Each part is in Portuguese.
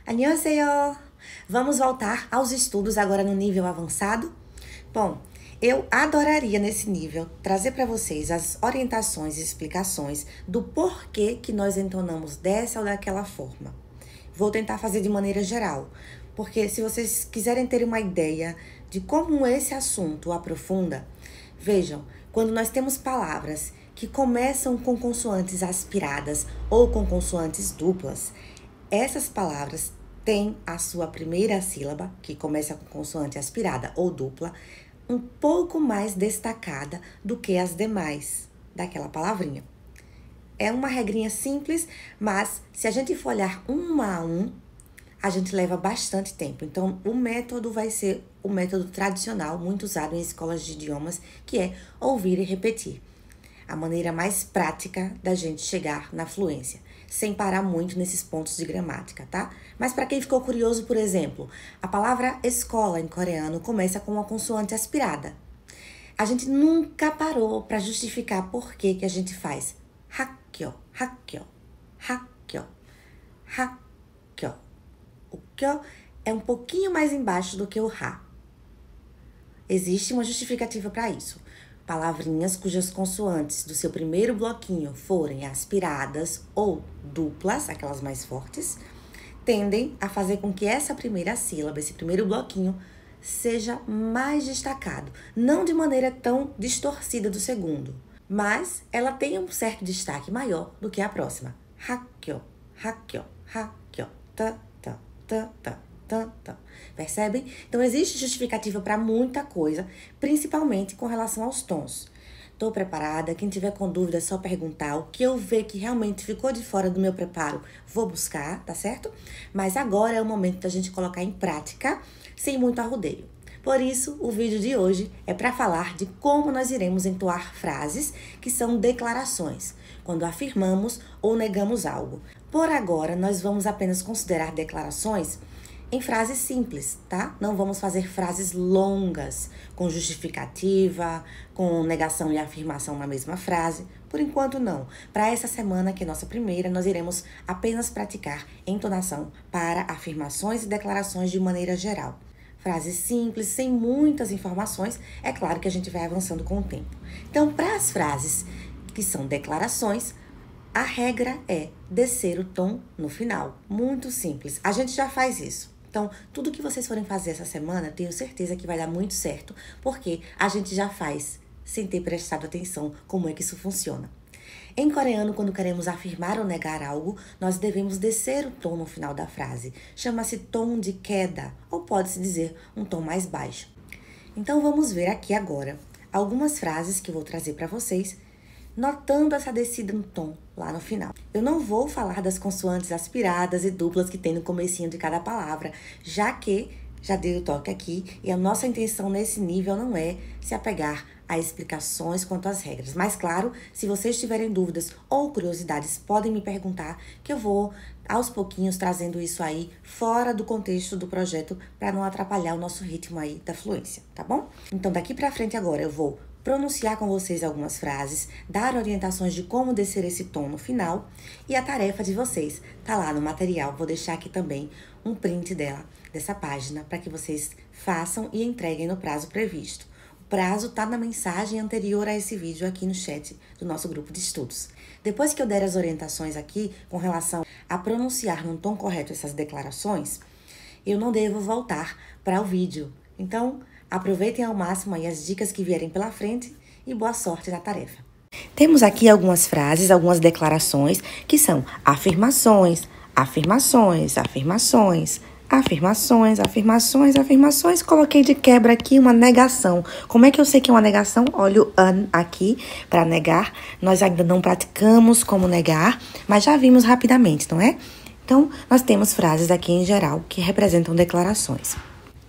Annyeonghaseyo! Vamos voltar aos estudos agora no nível avançado? Bom, eu adoraria nesse nível trazer para vocês as orientações e explicações do porquê que nós entonamos dessa ou daquela forma. Vou tentar fazer de maneira geral, porque se vocês quiserem ter uma ideia de como esse assunto aprofunda, vejam, quando nós temos palavras que começam com consoantes aspiradas ou com consoantes duplas, essas palavras têm a sua primeira sílaba, que começa com consoante aspirada ou dupla, um pouco mais destacada do que as demais daquela palavrinha. É uma regrinha simples, mas se a gente for olhar um a um, a gente leva bastante tempo. Então, o método vai ser o método tradicional, muito usado em escolas de idiomas, que é ouvir e repetir. A maneira mais prática da gente chegar na fluência, sem parar muito nesses pontos de gramática, tá? Mas para quem ficou curioso, por exemplo, a palavra escola em coreano começa com uma consoante aspirada. A gente nunca parou para justificar por que a gente faz hakyo, hakyo, hakyo, hakyo. O kyo é um pouquinho mais embaixo do que o ha. Existe uma justificativa para isso. Palavrinhas cujas consoantes do seu primeiro bloquinho forem aspiradas ou duplas, aquelas mais fortes, tendem a fazer com que essa primeira sílaba, esse primeiro bloquinho, seja mais destacado. Não de maneira tão distorcida do segundo, mas ela tem um certo destaque maior do que a próxima. Hakyo, hakyo, hakyo, ta, ta, ta, ta. Percebem? Então, existe justificativa para muita coisa, principalmente com relação aos tons. Estou preparada, quem tiver com dúvida é só perguntar. O que eu ver que realmente ficou de fora do meu preparo, vou buscar, tá certo? Mas agora é o momento da gente colocar em prática, sem muito arrudeio. Por isso, o vídeo de hoje é para falar de como nós iremos entoar frases que são declarações, quando afirmamos ou negamos algo. Por agora, nós vamos apenas considerar declarações em frases simples, tá? Não vamos fazer frases longas, com justificativa, com negação e afirmação na mesma frase. Por enquanto, não. Para essa semana, que é nossa primeira, nós iremos apenas praticar entonação para afirmações e declarações de maneira geral. Frases simples, sem muitas informações. É claro que a gente vai avançando com o tempo. Então, para as frases que são declarações, a regra é descer o tom no final. Muito simples. A gente já faz isso. Então, tudo que vocês forem fazer essa semana, tenho certeza que vai dar muito certo, porque a gente já faz sem ter prestado atenção como é que isso funciona. Em coreano, quando queremos afirmar ou negar algo, nós devemos descer o tom no final da frase. Chama-se tom de queda, ou pode-se dizer um tom mais baixo. Então, vamos ver aqui agora algumas frases que eu vou trazer para vocês, notando essa descida no tom lá no final. Eu não vou falar das consoantes aspiradas e duplas que tem no comecinho de cada palavra, já que já dei o toque aqui e a nossa intenção nesse nível não é se apegar a explicações quanto às regras. Mas claro, se vocês tiverem dúvidas ou curiosidades, podem me perguntar que eu vou aos pouquinhos trazendo isso aí fora do contexto do projeto para não atrapalhar o nosso ritmo aí da fluência, tá bom? Então daqui para frente agora eu vou pronunciar com vocês algumas frases, dar orientações de como descer esse tom no final e a tarefa de vocês tá lá no material. Vou deixar aqui também um print dessa página para que vocês façam e entreguem no prazo previsto. O prazo tá na mensagem anterior a esse vídeo aqui no chat do nosso grupo de estudos. Depois que eu der as orientações aqui com relação a pronunciar num tom correto essas declarações, eu não devo voltar para o vídeo. Então, aproveitem ao máximo aí as dicas que vierem pela frente e boa sorte na tarefa. Temos aqui algumas frases, algumas declarações que são afirmações, afirmações, afirmações, afirmações, afirmações, afirmações. Coloquei de quebra aqui uma negação. Como é que eu sei que é uma negação? Olha o an aqui para negar. Nós ainda não praticamos como negar, mas já vimos rapidamente, não é? Então, nós temos frases aqui em geral que representam declarações.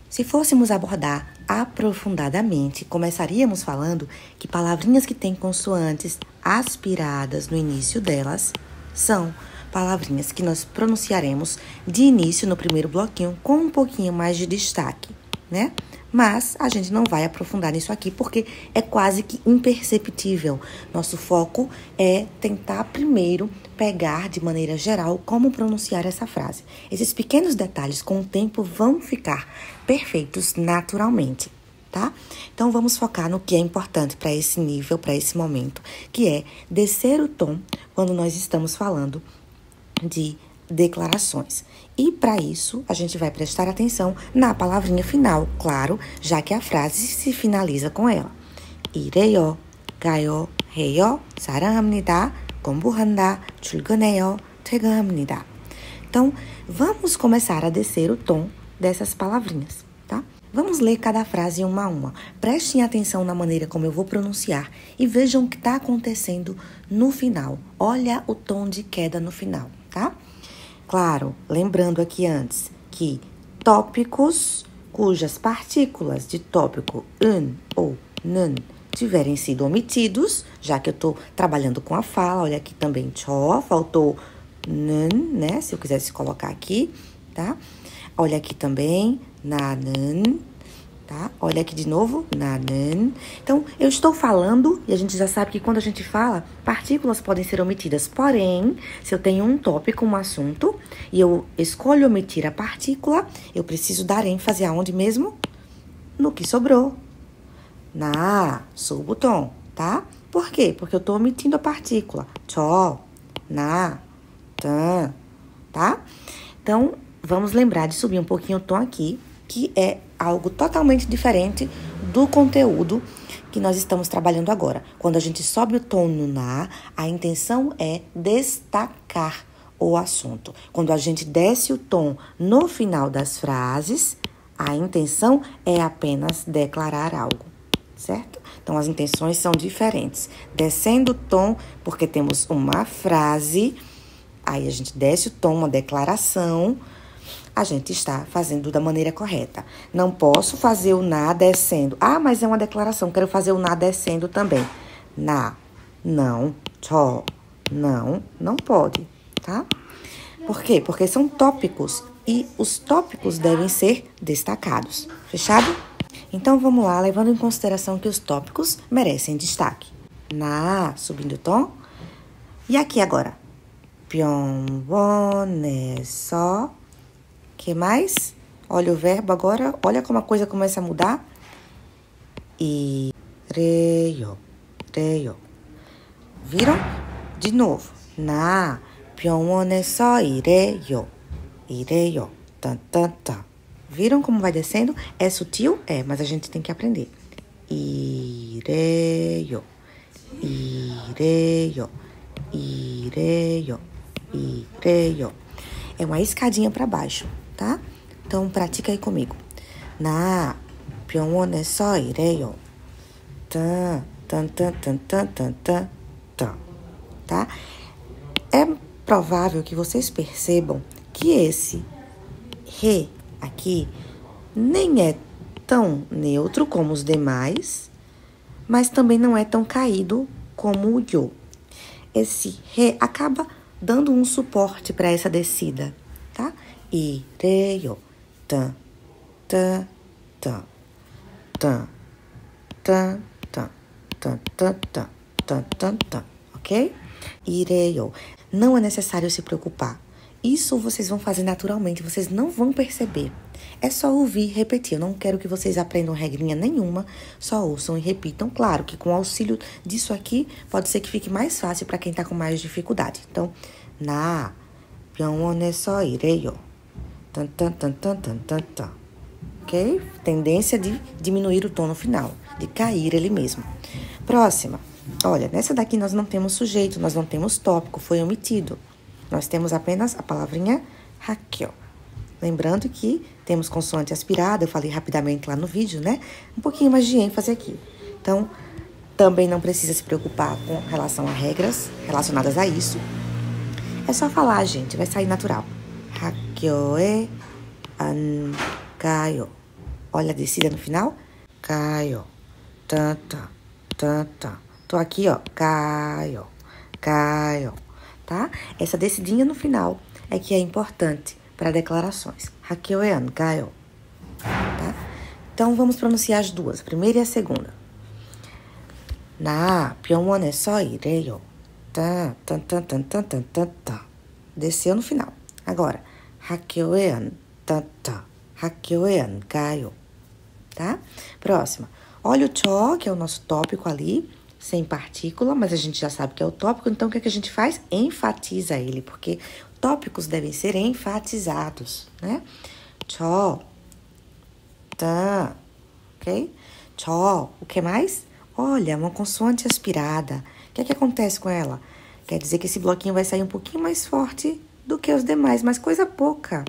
Se fôssemos abordar aprofundadamente, começaríamos falando que palavrinhas que têm consoantes aspiradas no início delas são palavrinhas que nós pronunciaremos de início no primeiro bloquinho com um pouquinho mais de destaque. né? Mas a gente não vai aprofundar nisso aqui porque é quase que imperceptível. Nosso foco é tentar primeiro pegar de maneira geral como pronunciar essa frase. Esses pequenos detalhes com o tempo vão ficar perfeitos naturalmente, tá? Então vamos focar no que é importante para esse nível, para esse momento, que é descer o tom quando nós estamos falando de declarações. E para isso, a gente vai prestar atenção na palavrinha final, claro, já que a frase se finaliza com ela. 이래요, 가요, 해요, 사랑합니다, 공부한다, 출근해요, 퇴근합니다. Então, vamos começar a descer o tom dessas palavrinhas, tá? Vamos ler cada frase uma a uma. Prestem atenção na maneira como eu vou pronunciar e vejam o que está acontecendo no final. Olha o tom de queda no final, tá? Claro, lembrando aqui antes que tópicos cujas partículas de tópico ou n tiverem sido omitidos, já que eu estou trabalhando com a fala, olha aqui também cho, faltou n, né? Se eu quisesse colocar aqui, tá? Olha aqui também nanan, tá? Olha aqui de novo, nanan. Então, eu estou falando, e a gente já sabe que quando a gente fala, partículas podem ser omitidas. Porém, se eu tenho um tópico, um assunto, e eu escolho omitir a partícula, eu preciso dar ênfase aonde mesmo? No que sobrou. Subo o tom, tá? Por quê? Porque eu estou omitindo a partícula. Cho, na, tan, tá? Então, vamos lembrar de subir um pouquinho o tom aqui, que é algo totalmente diferente do conteúdo que nós estamos trabalhando agora. Quando a gente sobe o tom no na, a intenção é destacar o assunto. Quando a gente desce o tom no final das frases, a intenção é apenas declarar algo, certo? Então, as intenções são diferentes. Descendo o tom, porque temos uma frase, aí a gente desce o tom, uma declaração, a gente está fazendo da maneira correta. Não posso fazer o na descendo. Mas é uma declaração, quero fazer o na descendo também. Na, não, cho, não pode, tá? Por quê? Porque são tópicos e os tópicos devem ser destacados. Fechado? Então, vamos lá, levando em consideração que os tópicos merecem destaque. Na, subindo o tom. E aqui agora. 병원에서. Que mais? Olha o verbo agora. Olha como a coisa começa a mudar. 이래요. Viram? De novo. 나 병원에서 일해요. Tan. Viram como vai descendo? É sutil? É, mas a gente tem que aprender. 이래요. É uma escadinha para baixo, tá? Então, pratica aí comigo. 나 병원에서 일해요. Tan. Tá? É provável que vocês percebam que esse re aqui nem é tão neutro como os demais, mas também não é tão caído como o yo. Esse re acaba dando um suporte para essa descida, tá? 이래요. Tan. Ok? 이래요. Não é necessário se preocupar. Isso vocês vão fazer naturalmente, vocês não vão perceber. É só ouvir e repetir. Eu não quero que vocês aprendam regrinha nenhuma, só ouçam e repitam. Claro que com o auxílio disso aqui, pode ser que fique mais fácil para quem está com mais dificuldade. Então, 나 병원에서 일해요. Tan. Ok? Tendência de diminuir o tom no final, de cair ele mesmo. Próxima. Olha, nessa daqui nós não temos sujeito, nós não temos tópico, foi omitido. Nós temos apenas a palavrinha 학교. Lembrando que temos consoante aspirada, eu falei rapidamente lá no vídeo, né? Um pouquinho mais de ênfase aqui. Então, também não precisa se preocupar com relação a regras relacionadas a isso. É só falar, gente, vai sair natural. 학교에 안 가요. Olha a descida no final. 가요. Tan. Tô aqui, ó. 가요. Tá? Essa descidinha no final é que é importante para declarações. 학교에 안 가요. Tá? Então, vamos pronunciar as duas, a primeira e a segunda. 나 병원에서 일해요. Tá, tá, tá, tá, tá, tá, tá, tá. Desceu no final. Agora, 학교에 안, tá, tá. 학교에 안 가요. Tá? Próxima. Olha o 저, que é o nosso tópico ali, sem partícula, mas a gente já sabe que é o tópico, então o que é que a gente faz? Enfatiza ele, porque tópicos devem ser enfatizados, né? 저, tá, ok? 저, o que mais? Olha, uma consoante aspirada. O que é que acontece com ela? Quer dizer que esse bloquinho vai sair um pouquinho mais forte do que os demais, mas coisa pouca,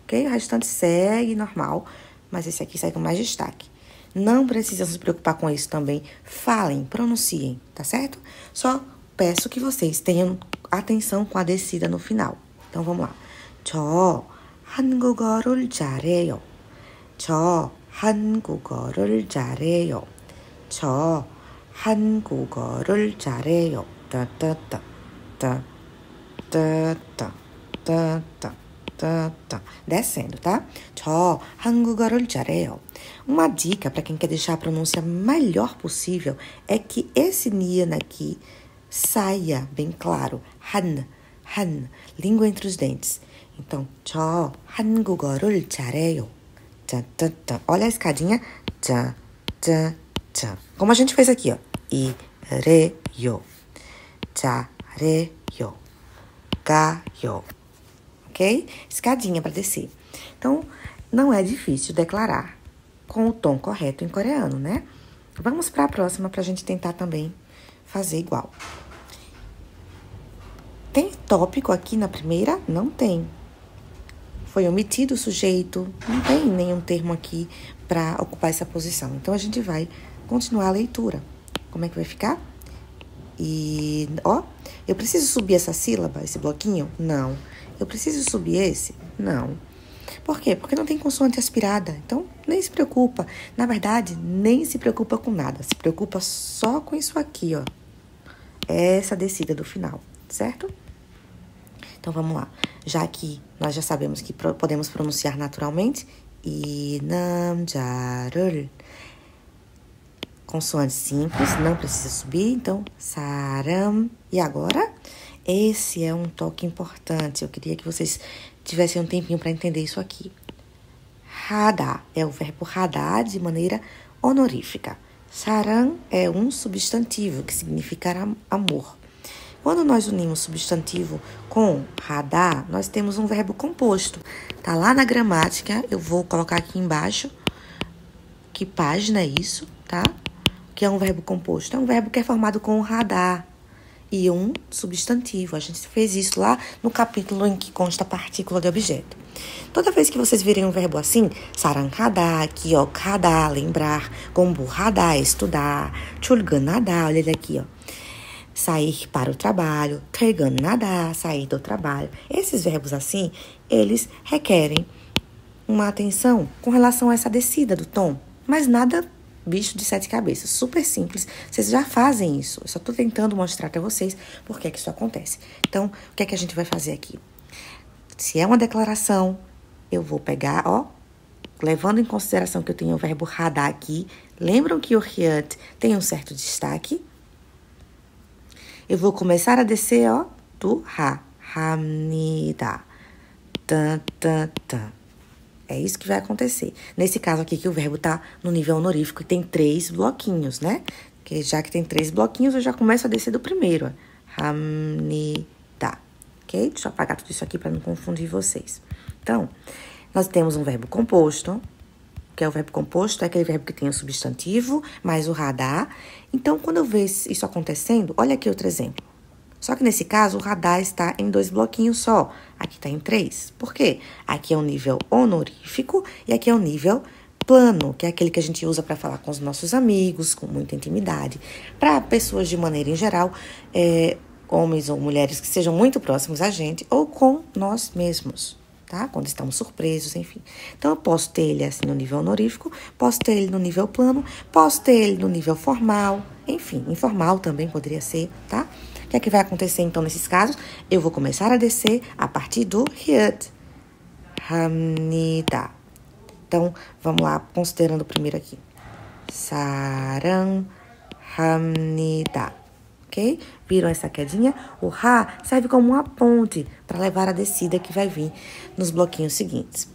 ok? O restante segue normal, mas esse aqui sai com mais destaque. Não precisam se preocupar com isso também. Falem, pronunciem, tá certo? Só peço que vocês tenham atenção com a descida no final. Então, vamos lá. 저 한국어를 잘해요. 저 한국어를 잘해요. 저 한국어를 잘해요. 따따따 따따따 따따 따따. Descendo, tá? 저 한국어를 잘해요. Uma dica para quem quer deixar a pronúncia melhor possível é que esse nian aqui saia bem claro. Han, língua entre os dentes. Então, 저 한국어를 잘해요. 따따따. Olha a escadinha. 자, 자, 자. Como a gente fez aqui, ó. 이래요. 잘해요. 가요. Ok? Escadinha para descer. Então, não é difícil declarar com o tom correto em coreano, né? Vamos para a próxima para a gente tentar também fazer igual. Tem tópico aqui na primeira? Não tem. Foi omitido o sujeito, não tem nenhum termo aqui para ocupar essa posição. Então, a gente vai continuar a leitura. Como é que vai ficar? E, ó, eu preciso subir essa sílaba, esse bloquinho? Não. Eu preciso subir esse? Não. Por quê? Porque não tem consoante aspirada. Então, nem se preocupa. Na verdade, nem se preocupa com nada. Se preocupa só com isso aqui, ó. Essa descida do final, certo? Então, vamos lá. Já que nós já sabemos que podemos pronunciar naturalmente. 이 남자를. Consoante simples, não precisa subir. Então, 사람. E agora? Esse é um toque importante. Eu queria que vocês tivessem um tempinho para entender isso aqui. 하다 é o verbo 하다 de maneira honorífica. 사랑 é um substantivo que significa amor. Quando nós unimos substantivo com 하다, nós temos um verbo composto. Tá lá na gramática, eu vou colocar aqui embaixo que página é isso, tá? Que é um verbo composto. É um verbo que é formado com 하다 e um substantivo. A gente fez isso lá no capítulo em que consta a partícula de objeto. Toda vez que vocês virem um verbo assim, 사랑하다, 기억하다, lembrar, 공부하다, estudar, 출근하다, olha ele aqui, ó. Sair para o trabalho, 퇴근하다, sair do trabalho. Esses verbos assim, eles requerem uma atenção com relação a essa descida do tom, mas nada bicho de 7 cabeças, super simples. Vocês já fazem isso. Eu só tô tentando mostrar para vocês por que isso acontece. Então, o que é que a gente vai fazer aqui? Se é uma declaração, eu vou pegar, ó, levando em consideração que eu tenho o verbo 하다 aqui. Lembram que o hyut tem um certo destaque? Eu vou começar a descer, ó, do 합니다. É isso que vai acontecer. Nesse caso aqui que o verbo tá no nível honorífico e tem 3 bloquinhos, né? Porque já que tem 3 bloquinhos, eu já começo a descer do primeiro, ó. 합니다. Ok? Deixa eu apagar tudo isso aqui para não confundir vocês. Então, nós temos um verbo composto, que é o verbo composto, é aquele verbo que tem o substantivo, mais o 하다. Então, quando eu vejo isso acontecendo, olha aqui outro exemplo. Só que nesse caso, o 하다 está em 2 bloquinhos só. Aqui está em 3. Por quê? Aqui é um nível honorífico e aqui é um nível plano, que é aquele que a gente usa para falar com os nossos amigos, com muita intimidade. Para pessoas de maneira em geral, homens ou mulheres que sejam muito próximos a gente, ou com nós mesmos, tá? Quando estamos surpresos, enfim. Então, eu posso ter ele assim no nível honorífico, posso ter ele no nível plano, posso ter ele no nível formal, enfim, informal também poderia ser, tá? O que é que vai acontecer, então, nesses casos? Eu vou começar a descer a partir do hyut. 합니다. Então, vamos lá, considerando o primeiro aqui. 사랑합니다. Ok? Viram essa quedinha? O Ra serve como uma ponte para levar a descida que vai vir nos bloquinhos seguintes.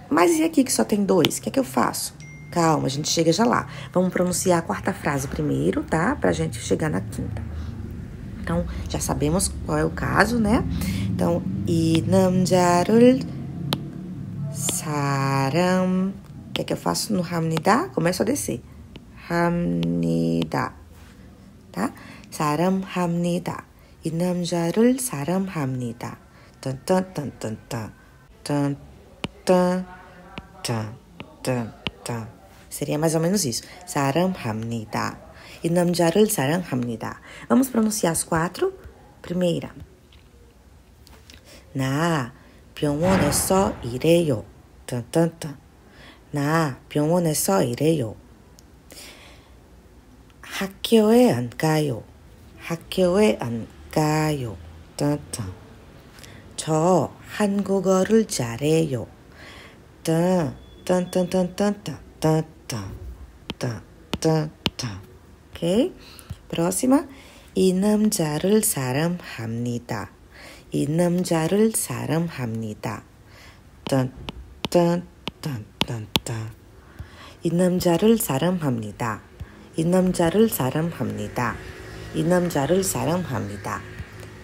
Mas e aqui que só tem 2? O que é que eu faço? Calma, a gente chega já lá. Vamos pronunciar a quarta frase primeiro, tá? Pra gente chegar na quinta. Então, já sabemos qual é o caso, né? Então, 이 남자를 사랑... O que é que eu faço no 합니다? Começo a descer. 합니다. tá? 사랑합니다. 이 남자를 사랑합니다. 딴딴딴딴딴. 딴딴딴딴딴. Seria mais ou menos isso. 사랑합니다. 이 남자를 사랑합니다. Vamos pronunciar as 4. Primeira. 나 병원에서 일해요. 딴딴딴. 나 병원에서 일해요. 학교에 안 가요. 학교에 안 가요. 딴딴. 저 한국어를 잘해요. 딴딴딴딴딴딴딴딴딴딴. Ok? Próxima. 이 남자를 사랑합니다. 이 남자를 사랑합니다. 딴딴딴딴딴. 이 남자를 사랑합니다. 이 남자를 사랑합니다. 이 남자를 사랑합니다.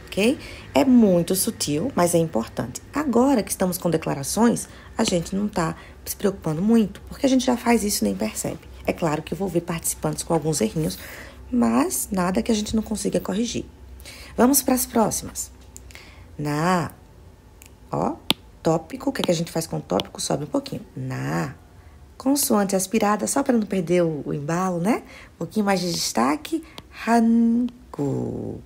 Ok? É muito sutil, mas é importante. Agora que estamos com declarações, a gente não está se preocupando muito, porque a gente já faz isso e nem percebe. É claro que eu vou ver participantes com alguns errinhos, mas nada que a gente não consiga corrigir. Vamos para as próximas. Na, ó, tópico, o que é que a gente faz com o tópico? Sobe um pouquinho. Na, consoante aspirada, só para não perder o embalo, né? Um pouquinho mais de destaque. 한국어.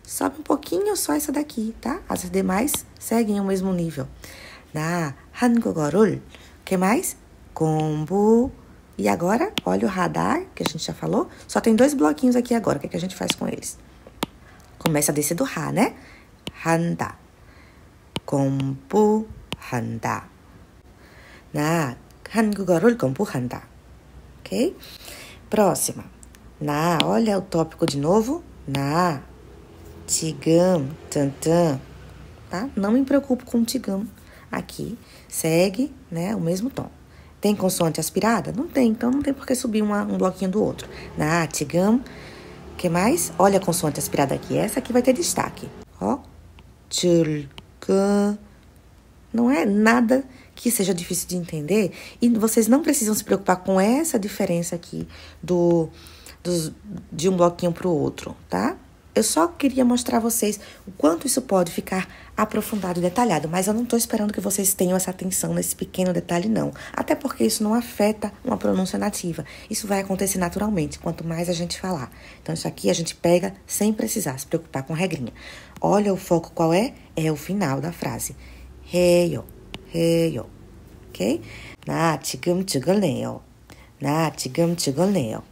Sobe um pouquinho só essa daqui, tá? As demais seguem o mesmo nível. 나 한국어를, que mais? 공부. E agora, olha o radar, que a gente já falou. Só tem 2 bloquinhos aqui agora. O que é que a gente faz com eles? Começa a descer do Ra, né? 한다. 공부한다. 나 한국어를 공부한다. Ok? Próxima. 나, olha o tópico de novo. 나, 지금, tantã. Tá? Não me preocupo com o 지금. Aqui, segue, né, o mesmo tom. Tem consoante aspirada? Não tem, então não tem por que subir um bloquinho do outro. 나, 지금, que mais? Olha a consoante aspirada aqui. Essa aqui vai ter destaque. Ó, 즐거. Não é nada que seja difícil de entender. E vocês não precisam se preocupar com essa diferença aqui de um bloquinho para o outro, tá? Eu só queria mostrar a vocês o quanto isso pode ficar aprofundado e detalhado, mas eu não estou esperando que vocês tenham essa atenção nesse pequeno detalhe, não. Até porque isso não afeta uma pronúncia nativa. Isso vai acontecer naturalmente, quanto mais a gente falar. Então, isso aqui a gente pega sem precisar se preocupar com regrinha. Olha o foco qual é? É o final da frase. 해요, 해요. Ok? 나 지금 찍을래요. 나 지금 찍을래요.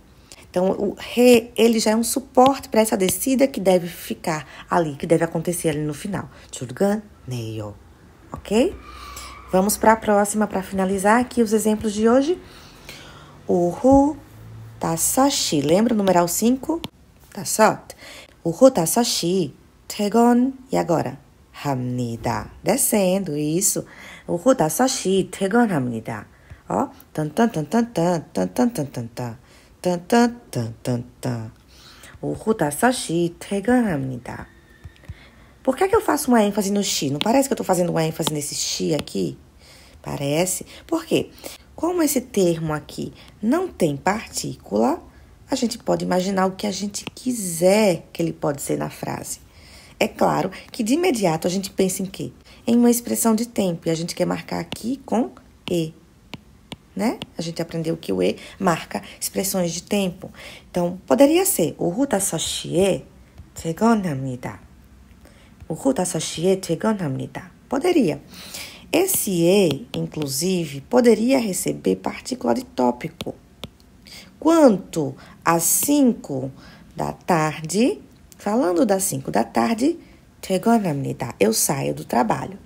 Então, o re, ele já é um suporte para essa descida que deve ficar ali, que deve acontecer ali no final. 출근해요. Ok? Vamos para a próxima, para finalizar aqui os exemplos de hoje. 오후 5시. Lembra o numeral 5? 5. 오후 5시 퇴근. E agora? 합니다. Descendo, isso. 오후 5시 퇴근합니다. Ó. 딴딴딴딴딴딴딴딴딴. 오후 5시 퇴근합니다. Por que eu faço uma ênfase no xi? Não parece que eu estou fazendo uma ênfase nesse xi aqui? Parece. Por quê? Como esse termo aqui não tem partícula, a gente pode imaginar o que a gente quiser que ele pode ser na frase. É claro que de imediato a gente pensa em quê? Em uma expressão de tempo. E a gente quer marcar aqui com e. Né? A gente aprendeu que o E marca expressões de tempo. Então, poderia ser 오후 5시에 퇴근합니다. 오후 5시에 퇴근합니다. Poderia. Esse E, inclusive, poderia receber partícula de tópico. Quanto às 5 da tarde, falando das 5 da tarde, 퇴근합니다. Eu saio do trabalho.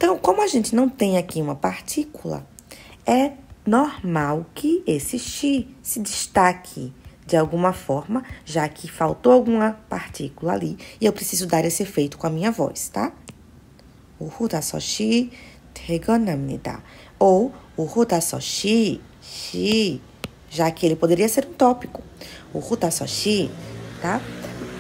Então, como a gente não tem aqui uma partícula, é normal que esse xi se destaque de alguma forma, já que faltou alguma partícula ali, e eu preciso dar esse efeito com a minha voz, tá? 오후 5시 퇴근합니다. Ou 오후 5시, já que ele poderia ser um tópico. 오후 5시, tá?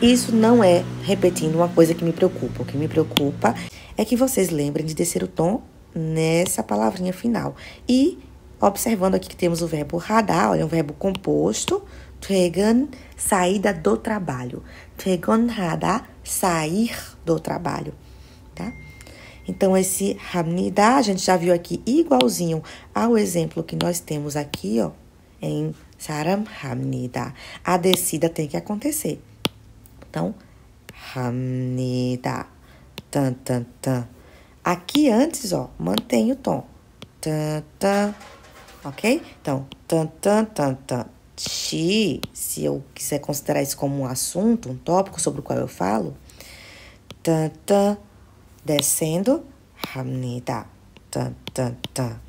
Isso não é repetindo uma coisa que me preocupa. O que me preocupa é que vocês lembrem de descer o tom nessa palavrinha final. E observando aqui que temos o verbo radar, olha, um verbo composto. 퇴근, saída do trabalho. 퇴근하다, sair do trabalho, tá? Então, esse 합니다, a gente já viu aqui igualzinho ao exemplo que nós temos aqui, ó, em 사람합니다. A descida tem que acontecer. Então, 합니다. Tan, tan, tan. Aqui antes, ó, mantém o tom. Tan, tan. Ok? Então, tan, tan, tan, tan. Se eu quiser considerar isso como um assunto, um tópico sobre o qual eu falo, tan, tan, descendo, 합니다. Tan, tan, tan.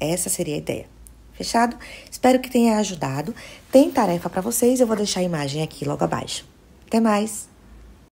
Essa seria a ideia. Fechado? Espero que tenha ajudado. Tem tarefa para vocês, eu vou deixar a imagem aqui logo abaixo. Até mais!